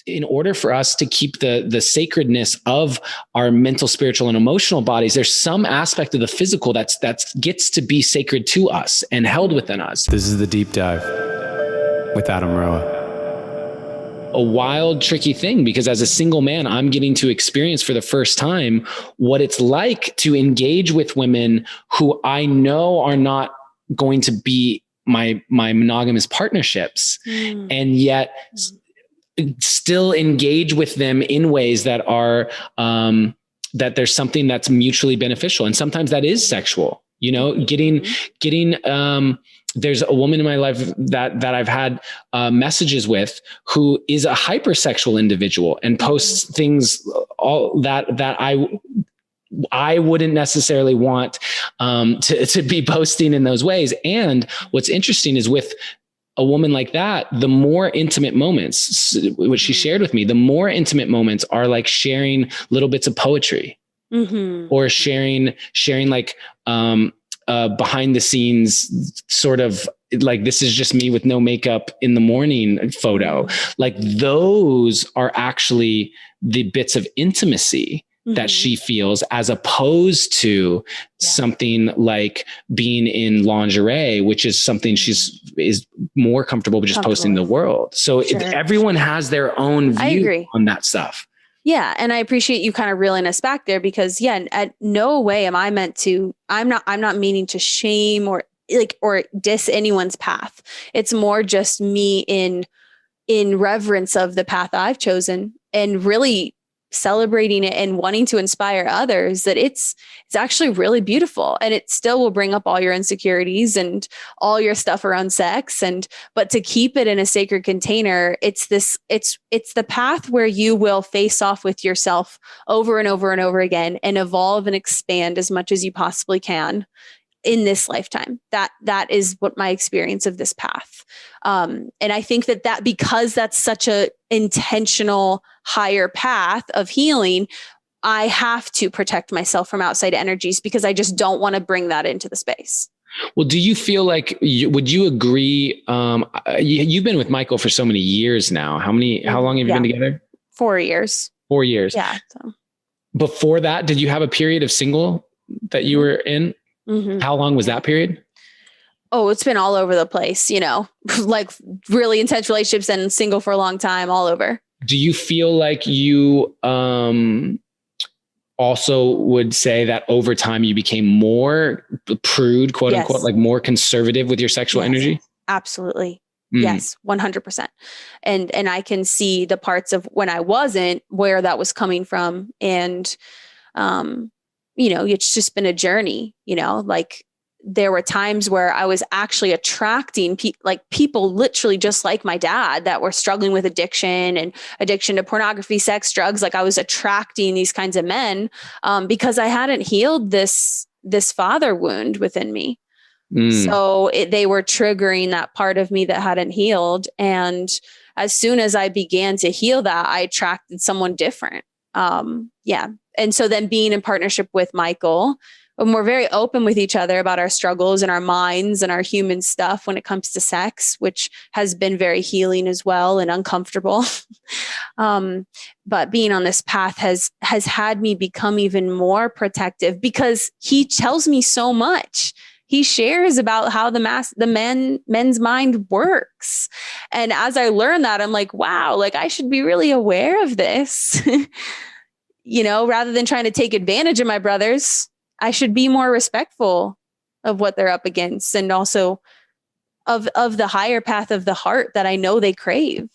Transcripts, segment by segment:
in order for us to keep the sacredness of our mental, spiritual, and emotional bodies, there's some aspect of the physical that gets to be sacred to us and held within us. This is The Deep Dive with Adam Roa. A wild, tricky thing, because as a single man, I'm getting to experience for the first time what it's like to engage with women who I know are not going to be my monogamous partnerships, and yet still engage with them in ways that are, that there's something that's mutually beneficial. And sometimes that is sexual, you know, getting, there's a woman in my life that I've had messages with who is a hypersexual individual and posts things all that I wouldn't necessarily want to be posting in those ways. And what's interesting is with a woman like that, the more intimate moments, which she shared with me, the more intimate moments are like sharing little bits of poetry, or sharing like behind the scenes sort of like, this is just me with no makeup in the morning photo. Like those are actually the bits of intimacy that she feels, as opposed to something like being in lingerie, which is something is more comfortable with just posting to the world. So everyone has their own view on that stuff. Yeah. And I appreciate you kind of reeling us back there, because at no way am I meant to, I'm not meaning to shame or diss anyone's path. It's more just me in reverence of the path I've chosen, and really celebrating it and wanting to inspire others that it's actually really beautiful, and it still will bring up all your insecurities and all your stuff around sex, but to keep it in a sacred container, it's the path where you will face off with yourself over and over and over again, and evolve and expand as much as you possibly can in this lifetime. That is what my experience of this path. And I think that because that's such a intentional higher path of healing, I have to protect myself from outside energies, because I just don't want to bring that into the space. Well, do you feel like, would you agree? You've been with Michael for so many years now. How long have you been together? 4 years. 4 years. Yeah. So. Before that, did you have a period of single that you were in? How long was that period? Oh, it's been all over the place, like really intense relationships and single for a long time, all over. Do you feel like you also would say that over time you became more prude, quote unquote, like more conservative with your sexual energy? Absolutely. Yes, 100%. And I can see the parts of when I wasn't, where that was coming from. And, it's just been a journey, like there were times where I was actually attracting people literally just like my dad that were struggling with addiction to pornography, sex, drugs. Like I was attracting these kinds of men because I hadn't healed this father wound within me. So they were triggering that part of me that hadn't healed. And as soon as I began to heal that, I attracted someone different. And so then being in partnership with Michael, and we're very open with each other about our struggles and our minds and our human stuff when it comes to sex, which has been very healing as well and uncomfortable. But being on this path has had me become even more protective, because he tells me so much. He shares about how men's mind works. And as I learn that, I'm like, wow, like I should be really aware of this, rather than trying to take advantage of my brothers. I should be more respectful of what they're up against, and also of the higher path of the heart that I know they crave.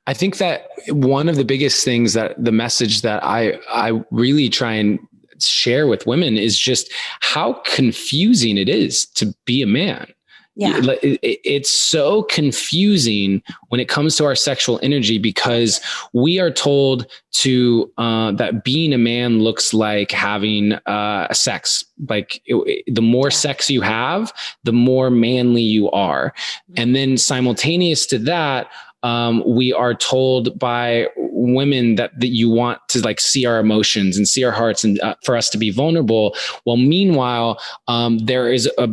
I think that one of the biggest things, that the message that I really try and share with women, is just how confusing it is to be a man. Yeah. It's so confusing when it comes to our sexual energy, because we are told to that being a man looks like having sex. Like the more sex you have, the more manly you are. And then simultaneous to that, we are told by women that you want to like see our emotions and see our hearts, and for us to be vulnerable. Well, meanwhile, there is a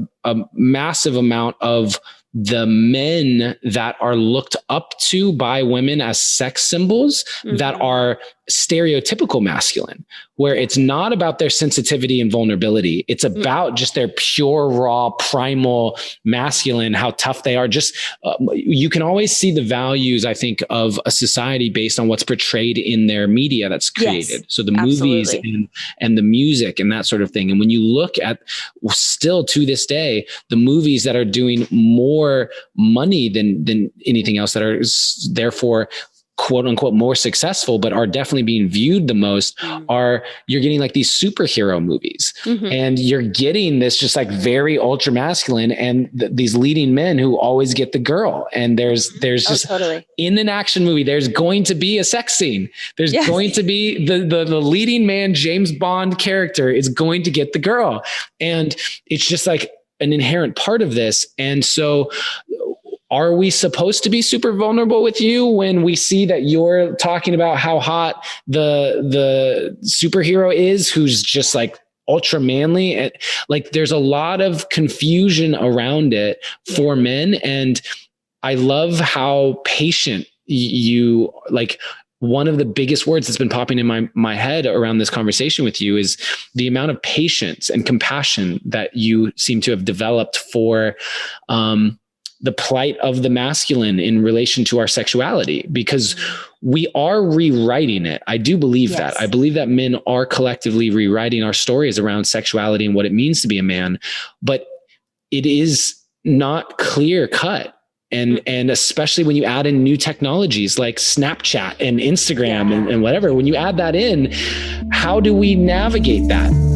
massive amount of the men that are looked up to by women as sex symbols that are stereotypical masculine, where it's not about their sensitivity and vulnerability. It's about just their pure, raw, primal masculine, how tough they are. Just you can always see the values, I think, of a society based on what's portrayed in their media that's created. Yes, so the movies and the music and that sort of thing. And when you look at still to this day, the movies that are doing more money than anything else, that are therefore quote unquote more successful, but are definitely being viewed the most, you're getting like these superhero movies, and you're getting this just like very ultra masculine and these leading men who always get the girl. And there's just in an action movie, there's going to be a sex scene. There's going to be the leading man, James Bond character is going to get the girl. And it's just like an inherent part of this. And so are we supposed to be super vulnerable with you when we see that you're talking about how hot the superhero is, who's just like ultra manly? And like, there's a lot of confusion around it for men. And I love how patient you like. One of the biggest words that's been popping in my head around this conversation with you is the amount of patience and compassion that you seem to have developed for, the plight of the masculine in relation to our sexuality, because we are rewriting it. I do believe that. I believe that men are collectively rewriting our stories around sexuality and what it means to be a man, but it is not clear cut. And especially when you add in new technologies like Snapchat and Instagram and whatever, when you add that in, how do we navigate that?